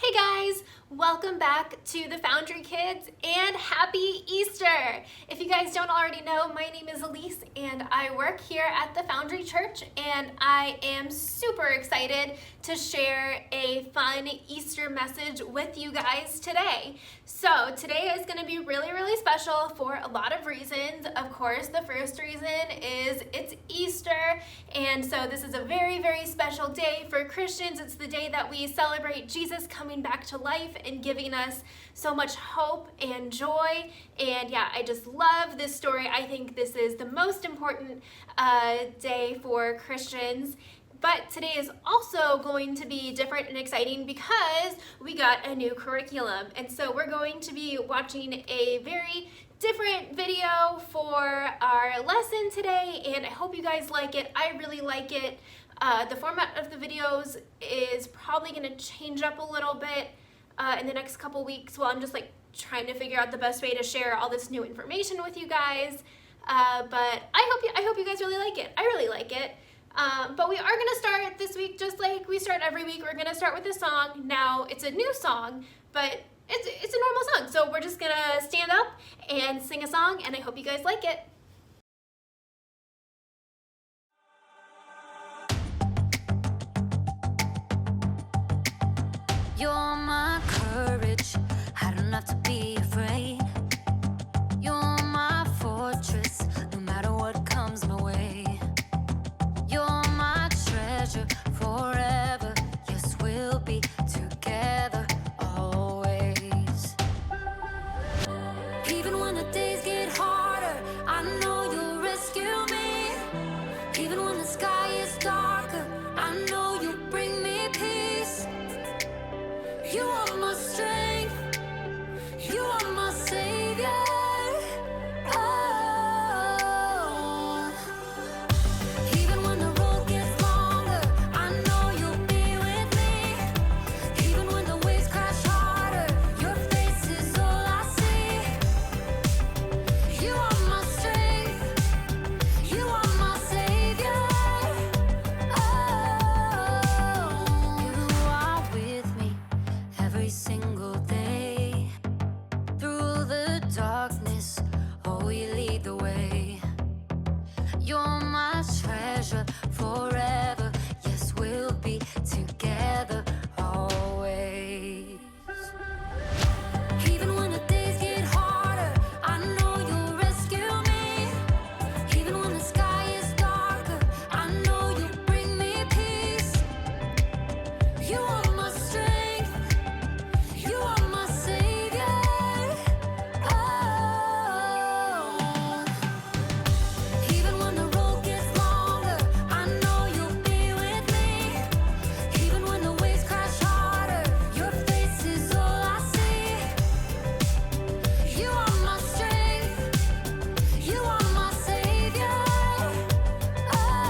Hey guys, welcome back to the Foundry Kids and happy Easter! If you guys don't already know, my name is Elise and I work here at the Foundry Church, and I am super excited to share a fun Easter message with you guys today. So today is going to be really special for a lot of reasons. Of course, the first reason is it's Easter, and so this is a very special day for Christians. It's the day that we celebrate Jesus coming back to life and giving us so much hope and joy. And yeah, I just love this story. I think this is the most important day for Christians. But today is also going to be different and exciting because we got a new curriculum. And so we're going to be watching a very different video for our lesson today, and I hope you guys like it. I really like it. The format of the videos is probably going to change up a little bit in the next couple weeks while I'm just trying to figure out the best way to share all this new information with you guys. But I hope you guys really like it. I really like it. But we are going to start this week just like we start every week. We're going to start with a song. Now, it's a new song, but it's a normal song. So we're just going to stand up and sing a song, and I hope you guys like it. You're my courage, I don't have to be afraid. You're my fortress, no matter what comes my way. You're my treasure forever, yes, we'll be together always. Even when the days get harder, I know you'll rescue me. Even when the sky is darker, I know you'll bring me peace. You are my strength, you are my savior. Oh. Even when the road gets longer, I know you'll be with me. Even when the waves crash harder, your face is all I see. You are my strength, you are my savior. Oh. You are with me every single day. Through the darkness, oh, you lead the way. You're my treasure forever, yes, we'll be together always. Even when the days get harder, I know you'll rescue me. Even when the sky is darker, I know you'll bring me peace. You are my strength, you are my savior. Oh. Even when the road gets longer, I know you'll be with me. Even when the waves crash harder, your face is all I see. You are my strength, you are my savior. Oh.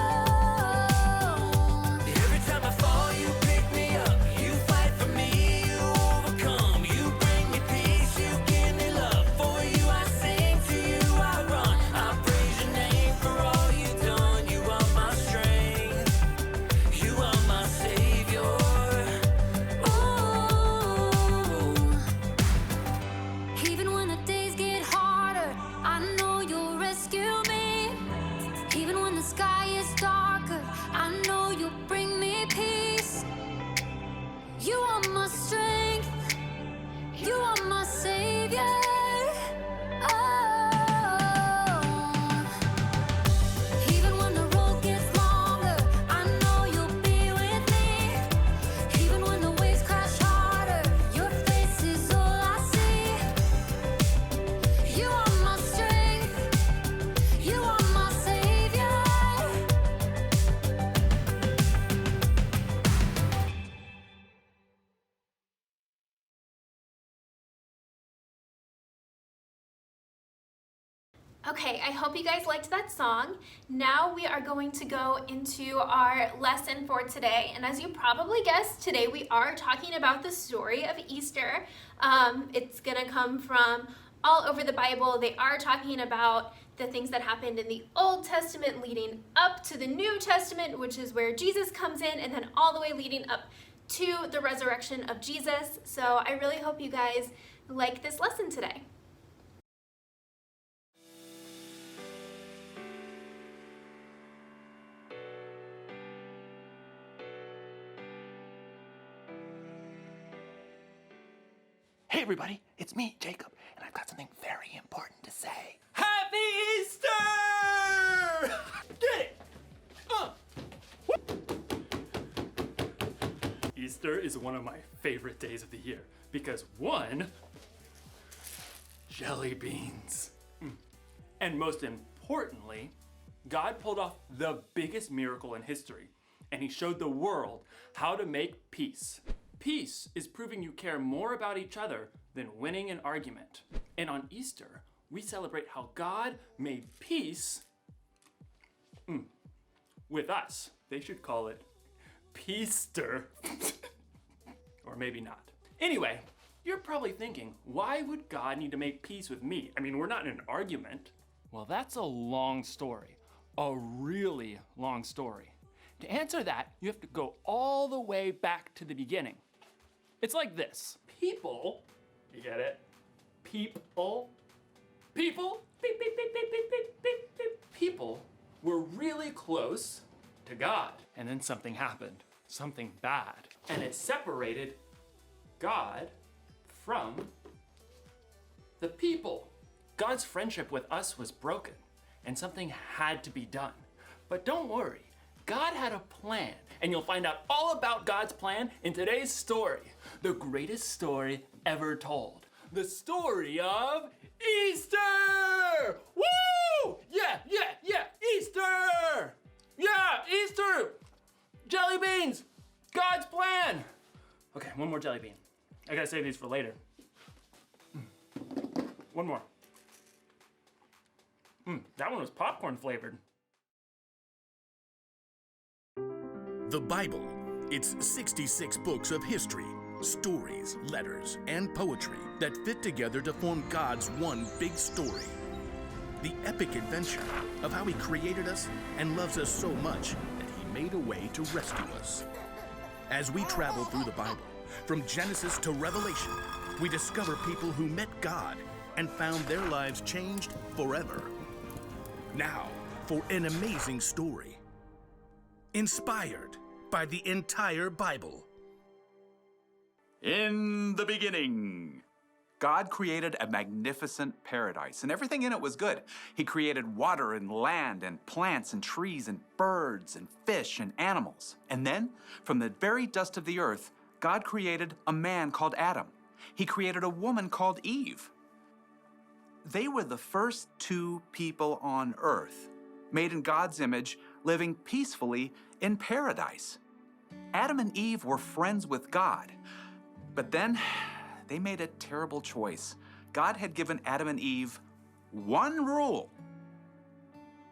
Every time I fall, you pick me up. You fight for me, you overcome. You bring me peace, you give me love. For you I sing, to you I run. I praise your name for all you've done. You are my strength, you are my savior. Ooh. Even when the days get harder, I know you'll rescue me. Even when the sky is darker, I know you'll bring me peace. You are my strength, you are my savior. Oh. Even when the road gets longer, I know you'll be with me. Even when the waves crash harder, your face is all I see. You are my strength, you are my savior. Okay, I hope you guys liked that song. Now we are going to go into our lesson for today. And as you probably guessed, today we are talking about the story of Easter. It's gonna come from all over the Bible. They are talking about the things that happened in the Old Testament leading up to the New Testament, which is where Jesus comes in, and then all the way leading up to the resurrection of Jesus. So I really hope you guys like this lesson today. Hey everybody, it's me, Jacob, and I've got something very important to say. Happy Easter! Get it! Easter is one of my favorite days of the year because one, jelly beans. And most importantly, God pulled off the biggest miracle in history, and he showed the world how to make peace. Peace is proving you care more about each other than winning an argument. And on Easter, we celebrate how God made peace with us. They should call it Peaster. Or maybe not. Anyway, you're probably thinking, why would God need to make peace with me? I mean, we're not in an argument. Well, that's a long story. A really long story. To answer that, you have to go all the way back to the beginning. It's like this. People, you get it? People, beep, beep, beep, beep, beep, beep, beep, beep. People were really close to God. And then something happened, something bad. And it separated God from the people. God's friendship with us was broken, and something had to be done. But don't worry, God had a plan, and you'll find out all about God's plan in today's story, the greatest story ever told. The story of Easter! Woo! Yeah, Easter! Yeah, Easter! Jelly beans! God's plan! Okay, one more jelly bean. I gotta save these for later. One more. That one was popcorn flavored. The Bible. It's 66 books of history, stories, letters, and poetry that fit together to form God's one big story. The epic adventure of how he created us and loves us so much that he made a way to rescue us. As we travel through the Bible, from Genesis to Revelation, we discover people who met God and found their lives changed forever. Now, for an amazing story. Inspired by the entire Bible. In the beginning, God created a magnificent paradise, and everything in it was good. He created water and land and plants and trees and birds and fish and animals. And then, from the very dust of the earth, God created a man called Adam. He created a woman called Eve. They were the first two people on earth, made in God's image, living peacefully in paradise. Adam and Eve were friends with God, but then they made a terrible choice. God had given Adam and Eve one rule.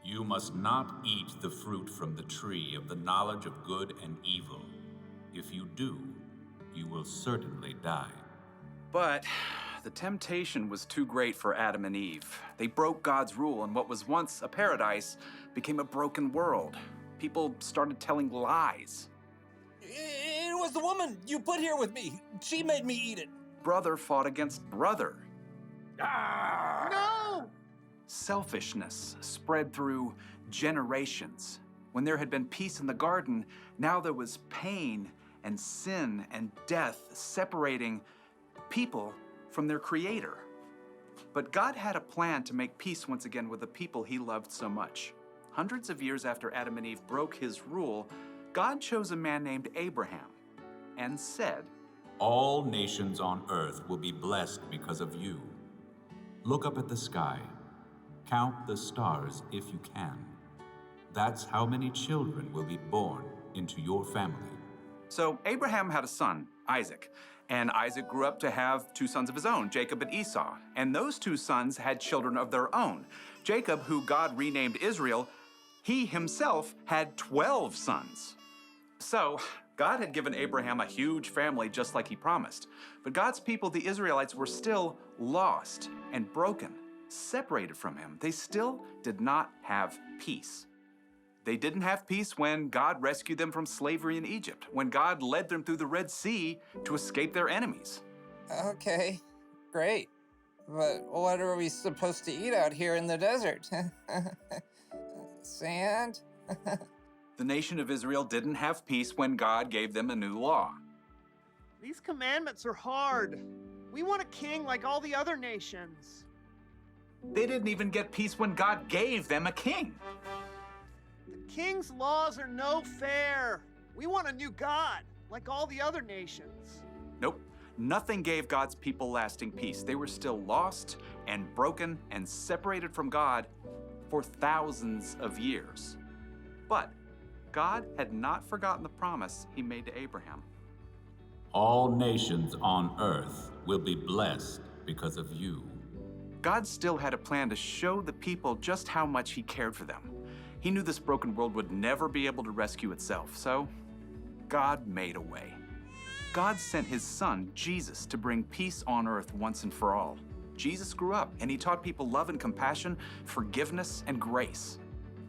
You must not eat the fruit from the tree of the knowledge of good and evil. If you do, you will certainly die. But the temptation was too great for Adam and Eve. They broke God's rule, and what was once a paradise became a broken world. People started telling lies. It was the woman you put here with me. She made me eat it. Brother fought against brother. No! Selfishness spread through generations. When there had been peace in the garden, now there was pain and sin and death separating people from their creator. But God had a plan to make peace once again with the people he loved so much. Hundreds of years after Adam and Eve broke his rule, God chose a man named Abraham and said, All nations on earth will be blessed because of you. Look up at the sky. Count the stars if you can. That's how many children will be born into your family. So Abraham had a son, Isaac, and Isaac grew up to have two sons of his own, Jacob and Esau. And those two sons had children of their own. Jacob, who God renamed Israel, he himself had 12 sons. So God had given Abraham a huge family just like he promised. But God's people, the Israelites, were still lost and broken, separated from him. They still did not have peace. They didn't have peace when God rescued them from slavery in Egypt, when God led them through the Red Sea to escape their enemies. Okay, great. But what are we supposed to eat out here in the desert? Sand? The nation of Israel didn't have peace when God gave them a new law. These commandments are hard. We want a king like all the other nations. They didn't even get peace when God gave them a king. The king's laws are no fair. We want a new God, like all the other nations. Nope. Nothing gave God's people lasting peace. They were still lost and broken and separated from God for thousands of years. But God had not forgotten the promise he made to Abraham. All nations on earth will be blessed because of you. God still had a plan to show the people just how much he cared for them. He knew this broken world would never be able to rescue itself, so God made a way. God sent his son, Jesus, to bring peace on earth once and for all. Jesus grew up and he taught people love and compassion, forgiveness and grace.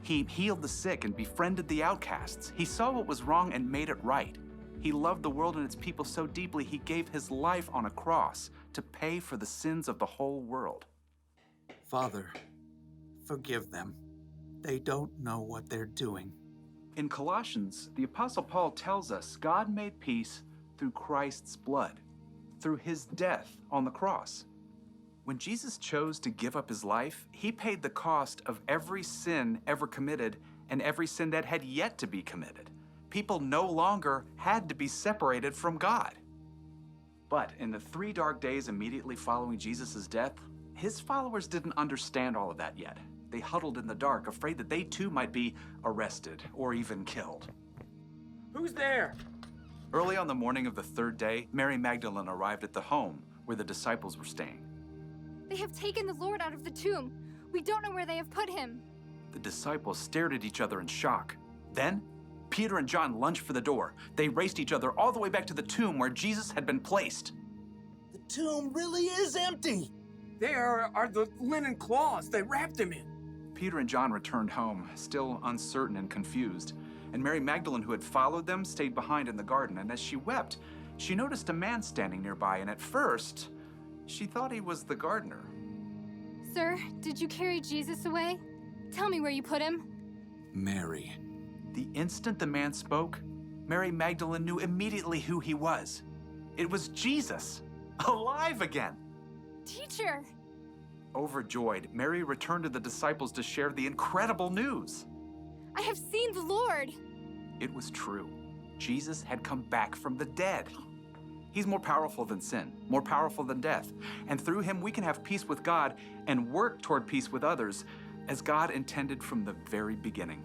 He healed the sick and befriended the outcasts. He saw what was wrong and made it right. He loved the world and its people so deeply he gave his life on a cross to pay for the sins of the whole world. Father, forgive them. They don't know what they're doing. In Colossians, the Apostle Paul tells us God made peace through Christ's blood, through his death on the cross. When Jesus chose to give up his life, he paid the cost of every sin ever committed and every sin that had yet to be committed. People no longer had to be separated from God. But in the 3 dark days immediately following Jesus' death, his followers didn't understand all of that yet. They huddled in the dark, afraid that they too might be arrested or even killed. Who's there? Early on the morning of the 3rd day, Mary Magdalene arrived at the home where the disciples were staying. They have taken the Lord out of the tomb. We don't know where they have put him. The disciples stared at each other in shock. Then, Peter and John lunged for the door. They raced each other all the way back to the tomb where Jesus had been placed. The tomb really is empty. There are the linen cloths they wrapped him in. Peter and John returned home, still uncertain and confused. And Mary Magdalene, who had followed them, stayed behind in the garden. And as she wept, she noticed a man standing nearby. And at first, she thought he was the gardener. Sir, did you carry Jesus away? Tell me where you put him. Mary. The instant the man spoke, Mary Magdalene knew immediately who he was. It was Jesus, alive again. Teacher! Overjoyed, Mary returned to the disciples to share the incredible news. I have seen the Lord. It was true. Jesus had come back from the dead. He's more powerful than sin, more powerful than death. And through him, we can have peace with God and work toward peace with others as God intended from the very beginning.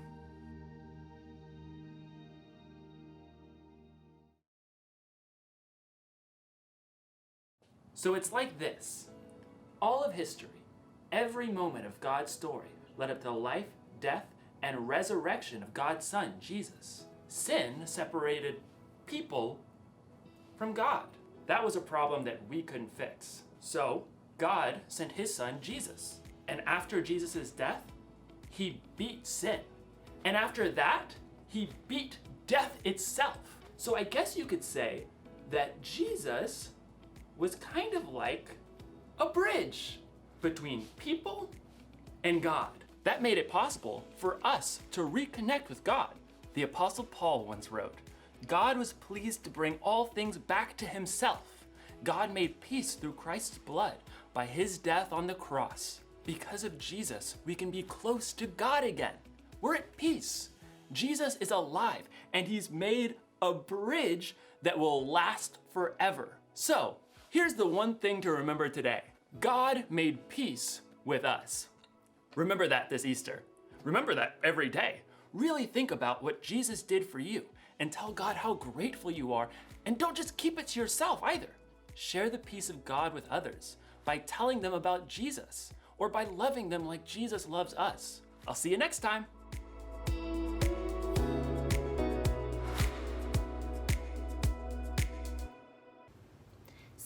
So it's like this. All of history, every moment of God's story led up to the life, death, and resurrection of God's Son, Jesus. Sin separated people from God. That was a problem that we couldn't fix. So God sent his Son, Jesus. And after Jesus' death, he beat sin. And after that, he beat death itself. So I guess you could say that Jesus was kind of like a bridge between people and God. That made it possible for us to reconnect with God. The Apostle Paul once wrote, God was pleased to bring all things back to himself. God made peace through Christ's blood by his death on the cross. Because of Jesus, we can be close to God again. We're at peace. Jesus is alive and he's made a bridge that will last forever. So, here's the one thing to remember today. God made peace with us. Remember that this Easter. Remember that every day. Really think about what Jesus did for you and tell God how grateful you are, and don't just keep it to yourself either. Share the peace of God with others by telling them about Jesus or by loving them like Jesus loves us. I'll see you next time.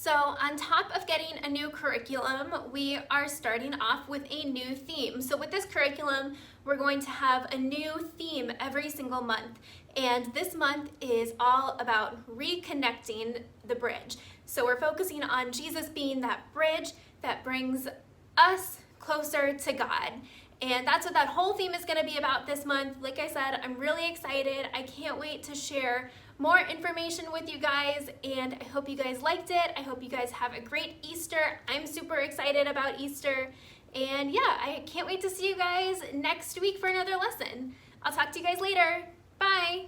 So on top of getting a new curriculum, we are starting off with a new theme. So with this curriculum, we're going to have a new theme every single month. And this month is all about reconnecting the bridge. So we're focusing on Jesus being that bridge that brings us closer to God. And that's what that whole theme is going to be about this month. Like I said, I'm really excited. I can't wait to share more information with you guys, and I hope you guys liked it. I hope you guys have a great Easter. I'm super excited about Easter. And yeah, I can't wait to see you guys next week for another lesson. I'll talk to you guys later. Bye.